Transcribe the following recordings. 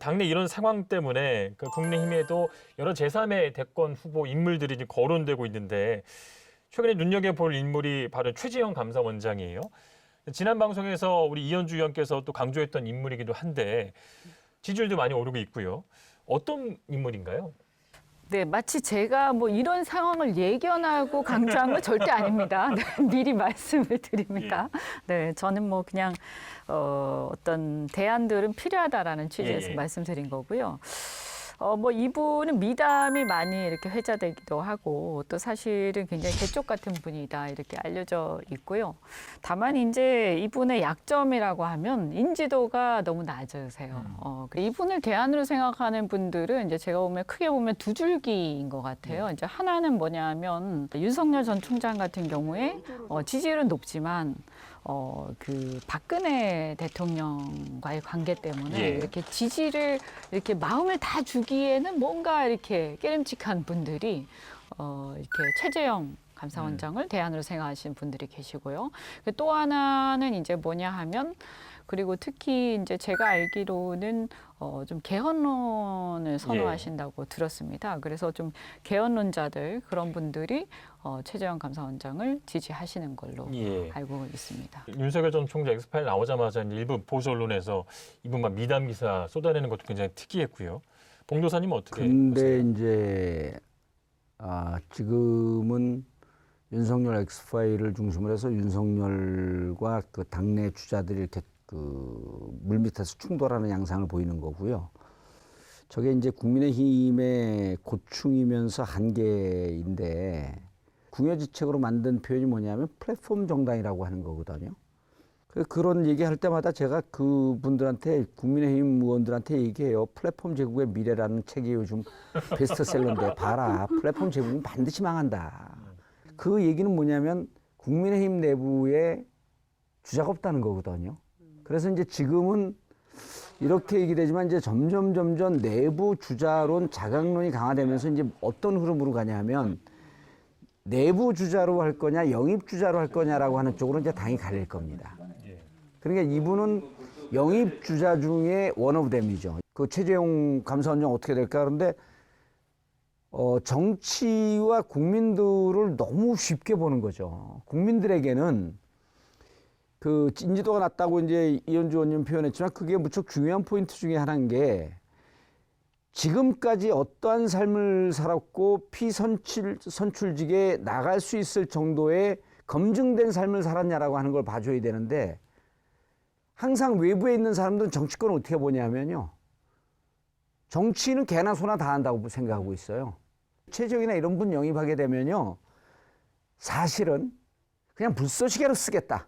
당내 이런 상황 때문에 그 국민의힘에도 여러 제3의 대권 후보 인물들이 지금 거론되고 있는데 최근에 눈여겨볼 인물이 바로 최재형 감사원장이에요. 지난 방송에서 우리 이현주 의원께서 또 강조했던 인물이기도 한데 지지율도 많이 오르고 있고요. 어떤 인물인가요? 네, 마치 제가 뭐 이런 상황을 예견하고 강조한 건 절대 아닙니다. 네, 미리 말씀을 드립니다. 네, 저는 뭐 그냥 어떤 대안들은 필요하다라는 취지에서 말씀드린 거고요. 뭐 이분은 미담이 많이 이렇게 회자되기도 하고 또 사실은 굉장히 개쪽 같은 분이다 이렇게 알려져 있고요. 다만 이제 이분의 약점이라고 하면 인지도가 너무 낮으세요. 이분을 대안으로 생각하는 분들은 이제 제가 보면 크게 보면 두 줄기인 것 같아요. 이제 하나는 뭐냐면 윤석열 전 총장 같은 경우에 지지율은 높지만 그 박근혜 대통령과의 관계 때문에 이렇게 지지를 이렇게 마음을 다 주기에는 뭔가 이렇게 깨름칙한 분들이 이렇게 최재형 감사원장을 대안으로 생각하시는 분들이 계시고요. 또 하나는 이제 뭐냐 하면 그리고 특히 이제 제가 알기로는 좀 개헌론을 선호하신다고 들었습니다. 그래서 좀 개헌론자들 그런 분들이 최재형 감사원장을 지지하시는 걸로 알고 있습니다. 윤석열 전 총장 엑스파일 나오자마자 일부 보수 언론에서 이분만 미담 기사 쏟아내는 것도 굉장히 특이했고요. 봉도사님은 어떻게 근데 보세요? 이제 지금은 윤석열 엑스파일을 중심으로 해서 윤석열과 그 당내 주자들이 이렇게 그 물밑에서 충돌하는 양상을 보이는 거고요. 저게 이제 국민의힘의 고충이면서 한계인데 궁여지책으로 만든 표현이 뭐냐면 플랫폼 정당이라고 하는 거거든요. 그런 얘기할 때마다 제가 그분들한테 국민의힘 의원들한테 얘기해요. 플랫폼 제국의 미래라는 책이 요즘 베스트셀러인데 봐라. 플랫폼 제국은 반드시 망한다. 그 얘기는 뭐냐면 국민의힘 내부에 주자가 없다는 거거든요. 그래서 이제 지금은 이렇게 얘기되지만 이제 점점 내부 주자론 자강론이 강화되면서 이제 어떤 흐름으로 가냐면 내부 주자로 할 거냐 영입 주자로 할 거냐라고 하는 쪽으로 이제 당이 갈릴 겁니다. 그러니까 이분은 영입 주자 중에 원 오브 댐이죠. 그 최재형 감사원장 어떻게 될까? 그런데 정치와 국민들을 너무 쉽게 보는 거죠. 국민들에게는 그 인지도가 낮다고 이제 이현주 의원님 표현했지만 그게 무척 중요한 포인트 중에 하나인 게 지금까지 어떠한 삶을 살았고 피선출직에 나갈 수 있을 정도의 검증된 삶을 살았냐라고 하는 걸 봐줘야 되는데 항상 외부에 있는 사람들은 정치권을 어떻게 보냐면요. 정치인은 개나 소나 다 한다고 생각하고 있어요. 최재형이나 이런 분 영입하게 되면요. 사실은 그냥 불쏘시개로 쓰겠다.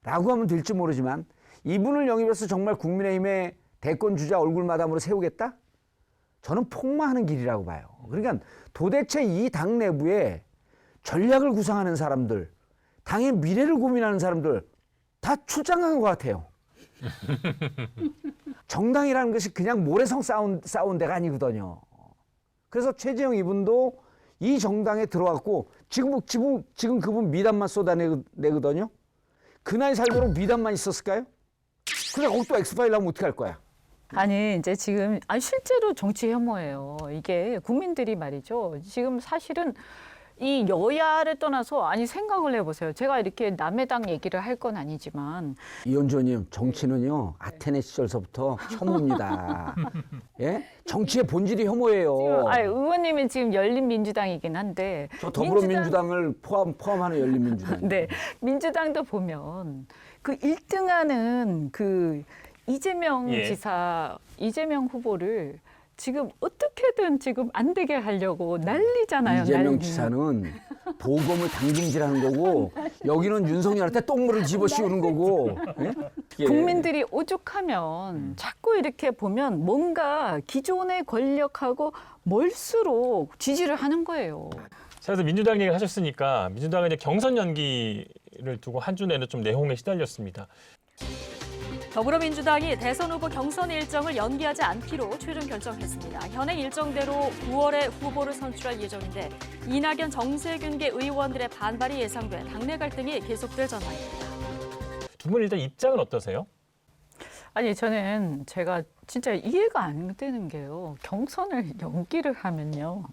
라고 하면 될지 모르지만 이분을 영입해서 정말 국민의힘의 대권 주자 얼굴 마담으로 세우겠다? 저는 폭망하는 길이라고 봐요. 그러니까 도대체 이 당 내부에 전략을 구상하는 사람들, 당의 미래를 고민하는 사람들 다 출장한 것 같아요. 정당이라는 것이 그냥 모래성 쌓은 데가 아니거든요. 그래서 최재형 이분도 이 정당에 들어왔고 지금 그분 미담만 쏟아내거든요. 그날 살도록 미담만 있었을까요? 근데 거기 또 엑스파일 나오면 어떻게 할 거야? 아니 이제 지금 실제로 정치 혐오예요. 이게 국민들이 말이죠. 지금 사실은 이 여야를 떠나서 생각을 해보세요. 제가 이렇게 남의 당 얘기를 할 건 아니지만 이현주 의원님 정치는요 아테네 시절서부터 혐오입니다. 예? 정치의 본질이 혐오예요. 의원님은 지금 열린민주당이긴 한데 저 더불어민주당을 포함하는 열린민주당. 네, 민주당도 보면 그 1등하는 그 이재명 지사, 이재명 후보를 지금 어떻게든 지금 안 되게 하려고 난리잖아요. 이재명 지사는 보검을 당김질하는 거고 여기는 윤석열한테 똥물을 집어씌우는 거고. 예? 국민들이 오죽하면 자꾸 이렇게 보면 뭔가 기존의 권력하고 멀수록 지지를 하는 거예요. 자, 그래서 민주당 얘기를 하셨으니까 민주당은 이제 경선 연기를 두고 한 주 내내 좀 내홍에 시달렸습니다. 더불어민주당이 대선 후보 경선 일정을 연기하지 않기로 최종 결정했습니다. 현행 일정대로 9월에 후보를 선출할 예정인데 이낙연, 정세균계 의원들의 반발이 예상돼 당내 갈등이 계속될 전망입니다. 두 분 일단 입장은 어떠세요? 아니 저는 제가 진짜 이해가 안 되는 게요. 경선을 연기를 하면요.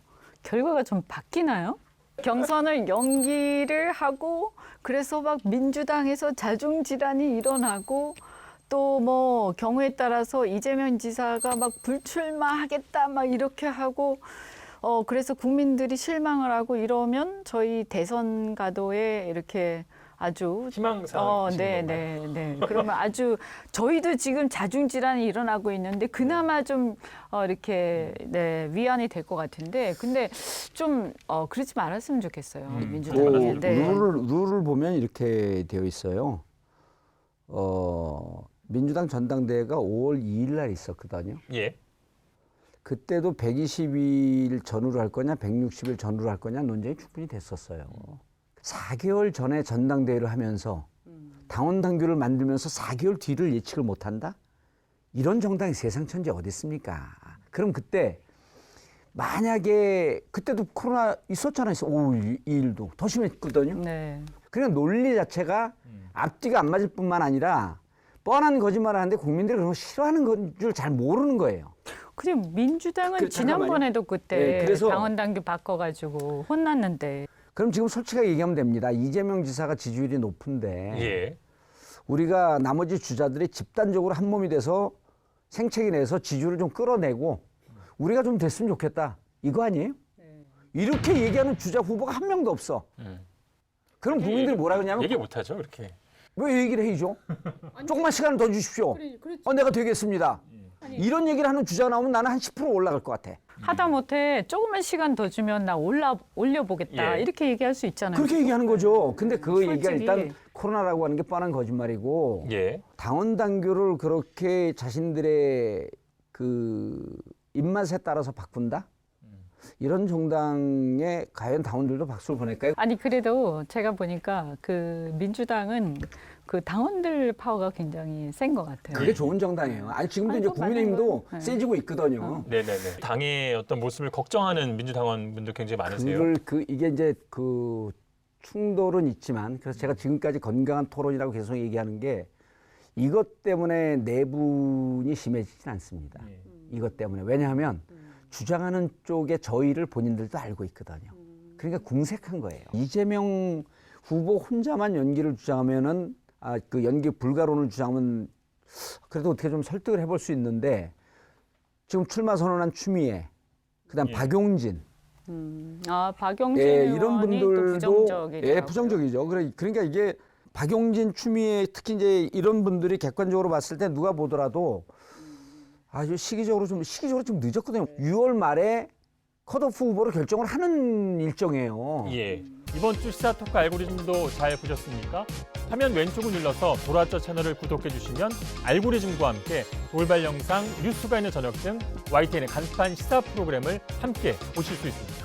결과가 좀 바뀌나요? 경선을 연기를 하고 그래서 막 민주당에서 자중질환이 일어나고 또 뭐 경우에 따라서 이재명 지사가 막 불출마하겠다 막 이렇게 하고 그래서 국민들이 실망을 하고 이러면 저희 대선 가도에 이렇게 아주 희망사항. 네. 그러면 아주 저희도 지금 자중질환이 일어나고 있는데 그나마 좀 이렇게 위안이 될 것 같은데 근데 좀 그러지 말았으면 좋겠어요. 그 민주당이. 네. 룰을 보면 이렇게 되어 있어요. 민주당 전당대회가 5월 2일 날 있었거든요. 예. 그때도 120일 전후로 할 거냐, 160일 전후로 할 거냐 논쟁이 충분히 됐었어요. 4개월 전에 전당대회를 하면서 당원 당규를 만들면서 4개월 뒤를 예측을 못한다? 이런 정당이 세상 천지 어디 있습니까? 그럼 그때 만약에 그때도 코로나 있었잖아요. 5월 2일도 더 심했거든요. 네. 그러니까 논리 자체가 앞뒤가 안 맞을 뿐만 아니라 뻔한 거짓말을 하는데 국민들이 그런 거 싫어하는 건 줄 잘 모르는 거예요. 그리고 민주당은 잠깐만요. 지난번에도 그때 네, 그래서- 당원 당규 바꿔가지고 혼났는데 그럼 지금 솔직하게 얘기하면 됩니다. 이재명 지사가 지지율이 높은데 예. 우리가 나머지 주자들이 집단적으로 한 몸이 돼서 생채기 내서 지지율을 좀 끌어내고 우리가 좀 됐으면 좋겠다. 이거 아니에요? 이렇게 얘기하는 주자 후보가 한 명도 없어. 그럼 국민들이 뭐라 그러냐면 얘기 못하죠, 그렇게. 왜 얘기를 해줘? 조금만 시간을 더 주십시오. 내가 되겠습니다. 이런 얘기를 하는 주자가 나오면 나는 한 10% 올라갈 것 같아. 하다못해 조금만 시간 더 주면 나 올려보겠다 예. 이렇게 얘기할 수 있잖아요. 그렇게 얘기하는 거죠. 근데 그 얘기가 솔직히. 일단 코로나라고 하는 게 뻔한 거짓말이고 예. 당원 당규를 그렇게 자신들의 그 입맛에 따라서 바꾼다? 이런 정당에 과연 당원들도 박수를 보낼까요? 아니 그래도 제가 보니까 그 민주당은 그 당원들 파워가 굉장히 센 것 같아요. 그게 좋은 정당이에요. 아니 지금도 아니, 이제 그건 맞는 국민의힘도 거예요. 네. 세지고 있거든요. 네네네. 당의 어떤 모습을 걱정하는 민주당원분들 굉장히 많으세요. 이게 이제 그 충돌은 있지만 그래서 제가 지금까지 건강한 토론이라고 계속 얘기하는 게 이것 때문에 내분이 심해지진 않습니다. 이것 때문에 왜냐하면 주장하는 쪽의 저희를 본인들도 알고 있거든요. 그러니까 궁색한 거예요. 이재명 후보 혼자만 연기를 주장하면은 그 연기 불가론을 주장하면 그래도 어떻게 좀 설득을 해볼 수 있는데 지금 출마 선언한 추미애, 그다음 예. 박용진, 박용진 이런 의원이 또 분들도 부정적이더라고요. 부정적이죠. 그러니까 이게 박용진, 추미애 특히 이제 이런 분들이 객관적으로 봤을 때 누가 보더라도 아주 시기적으로 좀 늦었거든요. 6월 말에 컷오프 후보를 결정을 하는 일정이에요. 예. 이번 주 시사토크 알고리즘도 잘 보셨습니까? 화면 왼쪽을 눌러서 돌아왔죠 채널을 구독해 주시면 알고리즘과 함께 돌발 영상, 뉴스가 있는 저녁 등 YTN의 간판 시사 프로그램을 함께 보실 수 있습니다.